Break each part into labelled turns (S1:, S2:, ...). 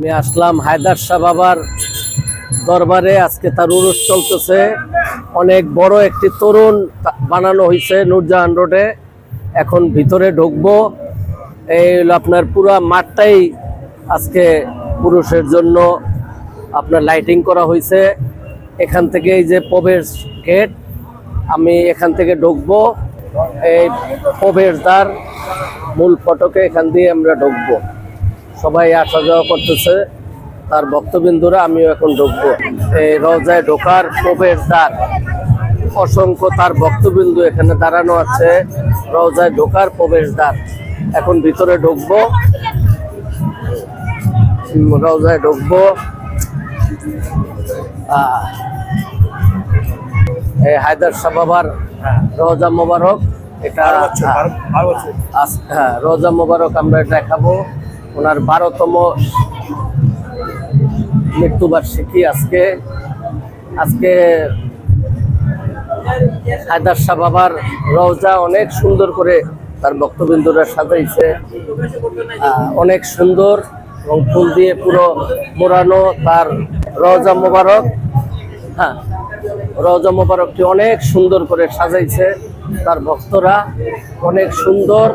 S1: আমি আসলাম হায়দার শাহ বাবার দরবারে। আজকে তার উরুস চলতেছে। অনেক বড় একটি তরুণ বানানো হয়েছে নূরজাহান রোডে। এখন ভিতরে ঢুকবো। এই হলো আপনার পুরা মাঠটাই আজকে পুরুষের জন্য আপনার লাইটিং করা হয়েছে। এখান থেকে এই যে প্রবেশ গেট, আমি এখান থেকে ঢুকবো। এই প্রবেশদ্বার মূল ফটকে, এখান দিয়ে আমরা ঢুকবো। সবাই আসা যাওয়া করতেছে তার ভক্তবিন্দুরা। আমিও এখন ঢুকবো। এই রওজায় ঢোকার প্রবেশদ্বার, অসংখ্য তার ভক্তবিন্দু এখানে দাঁড়ানো আছে। রওজায় ঢোকার প্রবেশদ্বার, এখন ভিতরে ঢুকবো। রওজায় ঢুকবো। এই হায়দার শাহ বাবার রওজা মোবারক। এটা হ্যাঁ, রওজা মোবারক আমরা দেখাবো। ওনার 12তম মৃত্যুবার্ষিকী আজকে। হায়দার শাহ বাবার রওজা অনেক সুন্দর করে তার ভক্তবিন্দুরা সাজাইছে। অনেক সুন্দর এবং ফুল দিয়ে পুরো মোড়ানো তার রওজা মোবারক। হ্যাঁ, রওজা মোবারকটি অনেক সুন্দর করে সাজাইছে তার ভক্তরা, অনেক সুন্দর।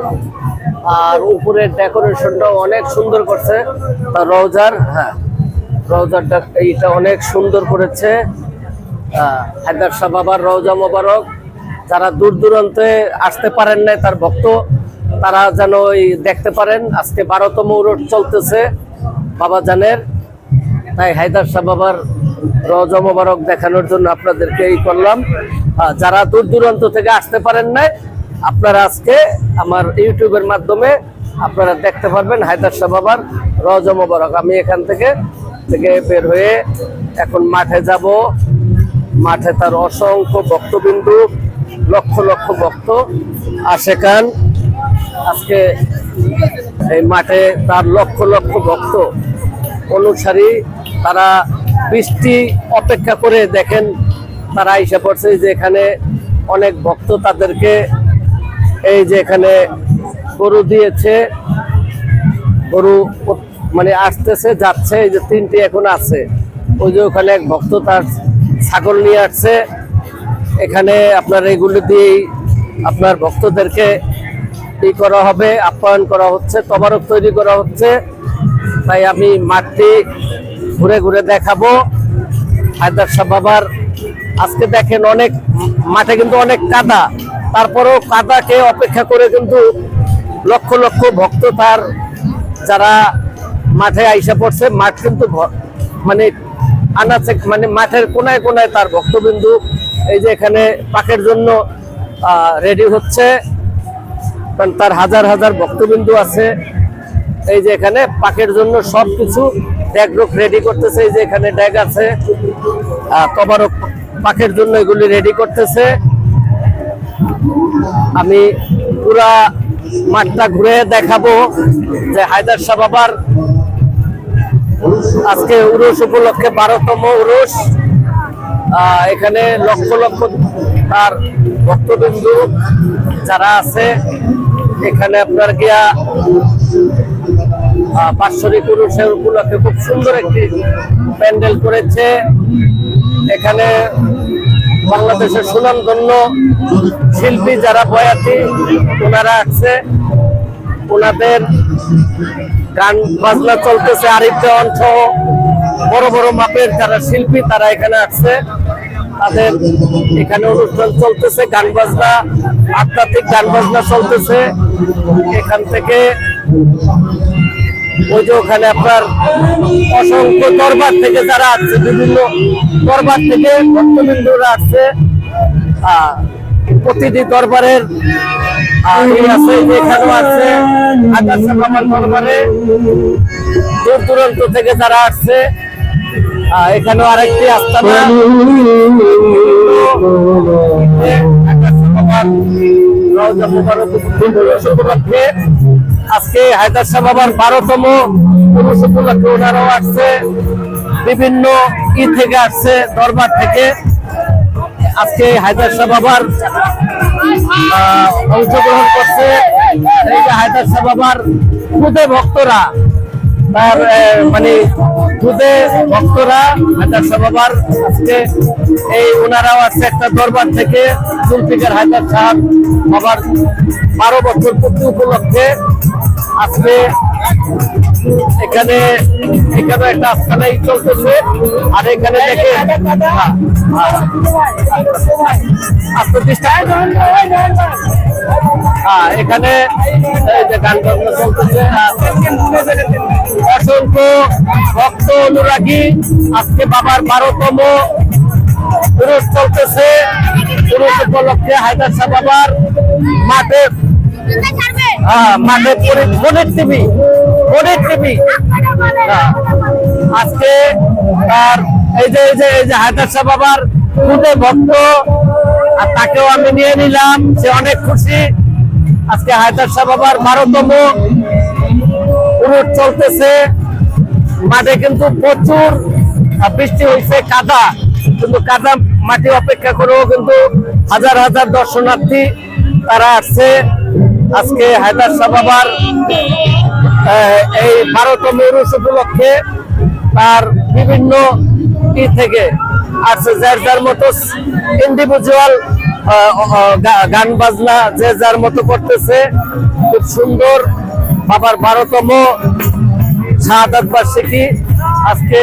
S1: আর উপরের ডেকোরেশনটাও অনেক সুন্দর করছে তার রওজার। হ্যাঁ, রওজারটা এইটা অনেক সুন্দর করেছে হায়দার শাহ বাবার রওজা মোবারক। যারা দূর দূরান্তে আসতে পারেন নাই তার ভক্ত, তারা যেন ওই দেখতে পারেন। আজকে 12তম উরুস চলতেছে বাবা জানের, তাই হায়দার শাহ বাবার রওজা মোবারক দেখানোর জন্য আপনাদেরকে এই করলাম। যারা দূর দূরান্ত থেকে আসতে পারেন নাই, আপনারা আজকে আমার ইউটিউবের মাধ্যমে আপনারা দেখতে পারবেন হায়দার শাহ বাবার রওজা মোবারক। আমি এখান থেকে বের হয়ে এখন মাঠে যাব। মাঠে তার অসংখ্য ভক্তবিন্দু, লক্ষ লক্ষ ভক্ত আশেকান। আজকে এই মাঠে তার লক্ষ লক্ষ ভক্ত অনুসারী, তারা বৃষ্টি অপেক্ষা করে দেখেন তারা আইসা পড়ছে। যে এখানে অনেক ভক্ত, তাদেরকে এই যে এখানে গরু দিয়েছে, গরু মানে আসতেছে যাচ্ছে। এই যে 3টি এখন আছে। ওই যে ওখানে এক ভক্ত তার ছাগল নিয়ে আসছে। এখানে আপনার এগুলো দিয়েই আপনার ভক্তদেরকে ই করা হবে, আপ্যায়ন করা হচ্ছে, তবারক তৈরি করা হচ্ছে। তাই আমি মাঠটি ঘুরে ঘুরে দেখাবো হায়দার শাহ বাবার। আজকে দেখেন অনেক মাঠে কিন্তু অনেক কাদা, তারপরেও কাদাকে অপেক্ষা করে কিন্তু লক্ষ লক্ষ ভক্ত তার যারা মাঠে আইসা পড়ছে। মাঠ কিন্তু মানে আনাচে, মানে মাঠের কোনায় কোনায় তার ভক্তবিন্দু। এই যে এখানে পাকের জন্য রেডি হচ্ছে, কারণ তার হাজার হাজার ভক্তবিন্দু আছে। এই যে এখানে পাকের জন্য সবকিছু ড্যাগ রেডি করতেছে। এই যে এখানে ড্যাগ আছে, তবারক পাকের জন্য এগুলি রেডি করতেছে। আমি পুরা মাঠটা ঘুরে দেখাবো যে হায়দার শাহ বাবার আজকে উরুস উপলক্ষে 12তম উরুস। এখানে লক্ষ লক্ষ তার ভক্তবিন্দু যারা আছে। এখানে আপনার গিয়া বাৎসরিক উরুসের উপলক্ষে খুব সুন্দর একটি প্যান্ডেল করেছে। এখানে বাংলাদেশের সুনামধন্য শিল্পী যারা বয়াতি, ওনারা আসছে। ওনাদের গান বাজনা চলতেছে। আরিফ দেওয়ান সহ বড় বড় মাপের যারা শিল্পী, তারা এখানে আসছে। তাদের এখানে অনুষ্ঠান চলতেছে, গান বাজনা, আধ্যাত্মিক গান বাজনা চলতেছে। এখান থেকে ওই যে ওখানে আপনার অসংখ্য দরবার থেকে যারা আসছে, বিভিন্ন দরবার থেকে ভক্তবিন্দুরা আসছে। প্রতিটি দরবারের আছে, এখানেও আছে হায়দার শাহ বাবার দরবারে দূর দূরান্ত থেকে যারা আসছে। এখানেও আরেকটি আস্তানা। আজকে হায়দার শাহ বাবার 12তম উরুস উপলক্ষে ওনারাও আসছে, বিভিন্ন ই থেকে আসছে, দরবার থেকে। আজকে হায়দার শাহ বাবার অংশগ্রহণ করছে। এই যে হায়দার শাহ বাবার খুদে ভক্তরা তার মানে খুদে ভক্তরা হায়দার শাহ বাবার আজকে এই ওনারাও আছে একটা দরবার থেকে জুলফিকার হায়দার শাহ বাবার 12 বছর পূর্তি উপলক্ষে আজকে এখানে একটা আস্থানাই চলতেছে। আর এখানে দেখে এখানে এই যে গান বাজনা চলতেছে। অসংখ্য ভক্ত অনুরাগী আজকে বাবার 12তম পুরুষ চলতেছে। পুরুষ উপলক্ষে হায়দার শাহ বাবার মাঠে মনির টিভি আজকে তার এই যে হায়দার শাহ বাবার খুদে ভক্ত, আর তাকেও আমি নিয়ে নিলাম, সে অনেক খুশি। আজকে হায়দার শাহ বাবার 12তম পুরুষ চলতেছে। মাঠে কিন্তু প্রচুর বৃষ্টি হয়েছে, কাদা, কিন্তু কাদা মাটি অপেক্ষা করেও কিন্তু হাজার হাজার দর্শনার্থী তারা আসছে আজকে হায়দার শাহ বাবার এই 12তম উরুস উপলক্ষে। তার বিভিন্ন থেকে আসছে, যার মতো ইন্ডিভিজুয়াল গান বাজনা যে যার মতো করতেছে। খুব সুন্দর বাবার 12তম শাহাদাত বার্ষিকী আজকে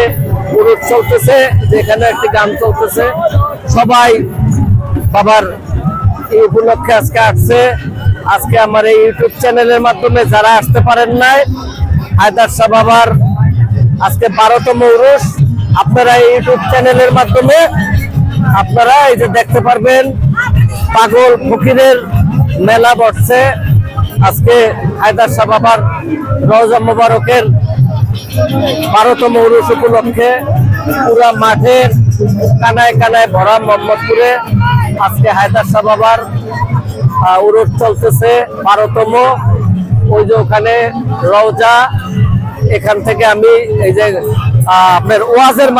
S1: উরুস চলতেছে, যেখানে একটি গান চলতেছে। সবাই বাবার এই উপলক্ষে আজকে আসছে। আজকে আমার এই ইউটিউব চ্যানেলের মাধ্যমে যারা আসতে পারেন নাই, হায়দার শাহ বাবার আজকে 12তম উরুস আপনারা এই ইউটিউব চ্যানেলের মাধ্যমে আপনারা এই যে দেখতে পারবেন। পাগল ফকিরের মেলা বসছে আজকে হায়দার শাহ বাবার রওজা মোবারকের 12তম উরুস উপলক্ষে। পুরা মাঠের কানায় কানায় ভরা মোহাম্মদপুরে আজকে হায়দার শাহ বাবার উরুস চলতেছে 12তম। ওই যে ওখানে রওজা, এখান থেকে আমি এই যে আপনার ওয়াজের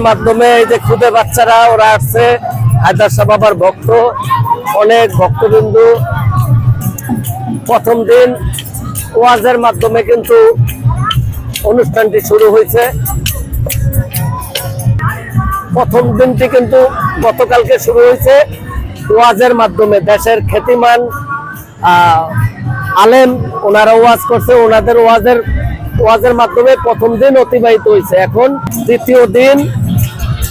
S1: মাধ্যমে এই যে খুদে বাচ্চারা ওরা আসছে, হায়দার শাহ বাবার ভক্ত, অনেক ভক্তবিন্দু। প্রথম দিন ওয়াজের মাধ্যমে কিন্তু অনুষ্ঠানটি শুরু হয়েছে। প্রথম দিনটি কিন্তু গতকালকে শুরু হয়েছে ওয়াজের মাধ্যমে। দেশের খ্যাতিমান আলেম ওনারা ওয়াজ করছে, ওনাদের ওয়াজের মাধ্যমে প্রথম দিন অতিবাহিত হয়েছে। এখন দ্বিতীয় দিন,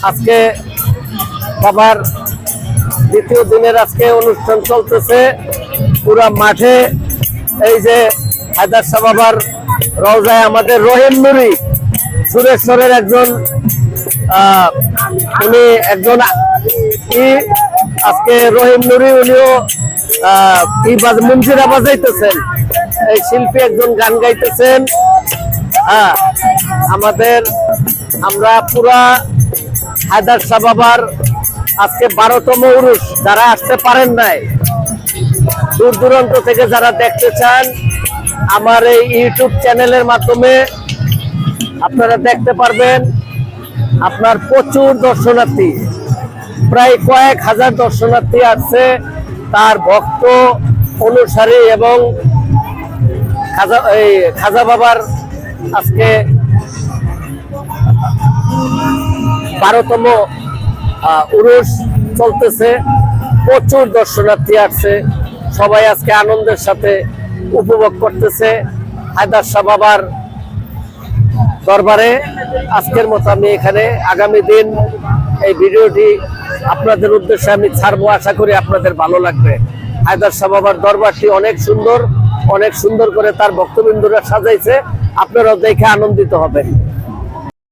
S1: আজকে বাবার দ্বিতীয় দিনের আজকে অনুষ্ঠান চলতেছে পুরা মাঠে। এই যে হায়দার শাহ বাবার রওজায় আমাদের রহিম নুরি, সুরেশ্বরের একজন উনি একজন আজকে রহিম নুরি, উনিও মঞ্জিরা বাজাইতেছেন, এই শিল্পী একজন গান গাইতেছেন। আমরা পুরা হায়দার শাহ বাবার আজকে 12তম উরুস যারা আসতে পারেন নাই, দূর দূরান্ত থেকে যারা দেখতে চান, আমার এই ইউটিউব চ্যানেলের মাধ্যমে আপনারা দেখতে পারবেন। আপনার প্রচুর দর্শনার্থী, প্রায় কয়েক হাজার দর্শনার্থী আসছে, তার ভক্ত অনুসারী এবং খাজা বাবার আজকে 12তম উরুস চলতেছে। প্রচুর দর্শনার্থী আসছে, সবাই আজকে আনন্দের সাথে উপভোগ করতেছে হায়দার শাহ বাবার দরবারে। আজকের মতো আমি এখানে, আগামী দিন এই ভিডিওটি আপনাদের উদ্দেশ্যে আমি ছাড়বো, আশা করি আপনাদের ভালো লাগবে। হায়দার শাহ বাবার দরবারটি অনেক সুন্দর করে তার ভক্তবৃন্দরা সাজাইছে, আপনারাও দেখে আনন্দিত হবেন।